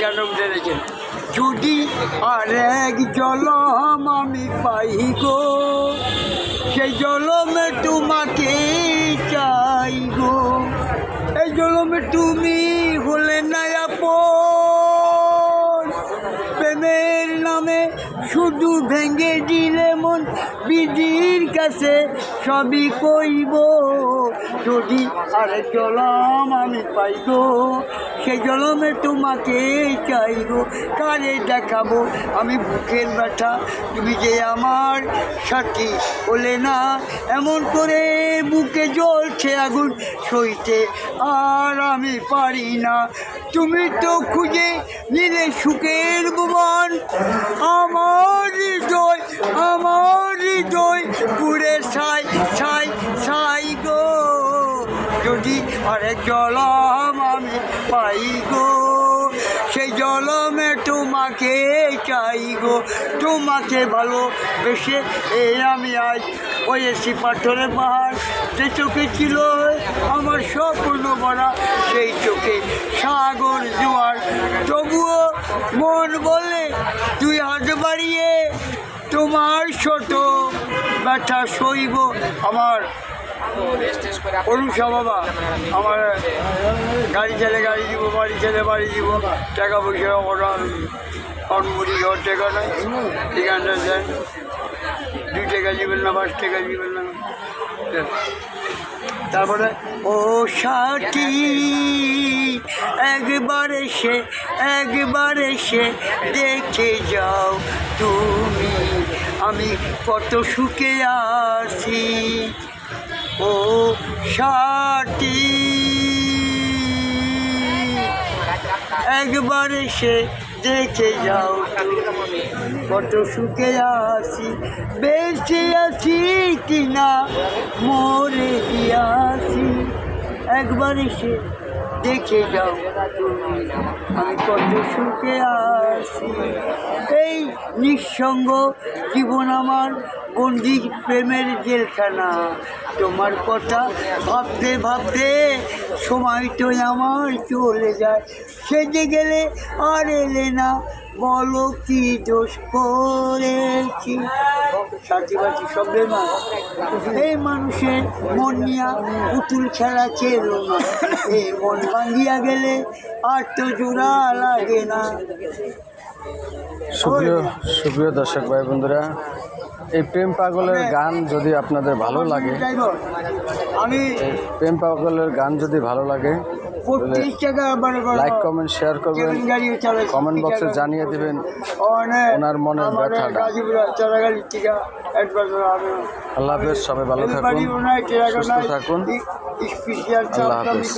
গানটা উঠেছেন, যদি আর এক জলম আমি পাই গো, সেই জলমে তোমাকে চাই গো। এই জলমে তুমি হলে না আপন, প্রেমের নামে শুধু ভেঙে দিলে মন, বিধির কাছে সবই কইব। যদি আর জলম আমি পাই গো, সেই জলমে তোমাকে চাই গো। কারে দেখাবো আমি বুকের ব্যথা, তুমি যে আমার সাথী হলে না। এমন করে বুকে জ্বলছে আগুন, সইতে আর আমি পারি না। তুমি তো খুঁজে নিলে সুখের ভুবন, আমার হৃদয় পুরে ছাই ছাই ছাই গো। যদি আরেক জলম আমি পাই গো, সেই জলমে তোমাকে চাই গো। তোমাকে ভালোবেসে আমি আজ হয়েছি পাথরের পাহাড়। যে চোখে ছিল আমার স্বপ্ন ভরা, সেই চোখে সাগর জোয়ার। তবুও মন বলে তুই হাত বাড়িয়ে তোমার ছোট ব্যথা সইব। আমার অনুষা বাবা, আমার গাড়ি ছেলে গাড়ি দিব, বাড়ি ছেলে বাড়ি দিব, টাকা পয়সা অনুমতি ঘর টাকা নাই, ঠিকানা দেন। 2 টাকা দিবেন না, 5 টাকা দিবেন না। তারপরে ও সাথী একবার এসে দেখে যাও তুমি, আমি কত সুখে আছি। ও সাথী একবার এসে দেখে যাও কত সুখে আছি। বেঁচে আছি কিনা মরে গিয়াছি, একবার এসে দেখে যাও আমি কত সুখে আছি। এই নিঃসঙ্গ জীবন আমার বন্দি প্রেমের জেলখানা। তোমার কথা ভাবতে ভাবতে সময় তো আমার চলে যায়। সেজে গেলে আর এলে না, বলো কি দোষ করেছি। সাথী বাতি শব্দে না, এই মানুষের মন নিয়া পুতুল খেলা খেলো না। এই মন ভাঙ্গিয়া গেলে আর তো জোড়া লাগে না। সুপ্রিয় দর্শক ভাই বন্ধুরা, এই প্রেম পাগলের গান যদি আপনাদের ভালো লাগে, প্রেম পাগলের গান যদি ভালো লাগে, লাইক কমেন্ট শেয়ার করবেন, কমেন্ট বক্সে জানিয়ে দেবেন ওনার মনের ব্যথাটা। আল্লাহ হাফেজ, সবাই ভালো থাকুন, সুস্থ থাকুন। আল্লাহ হাফেজ।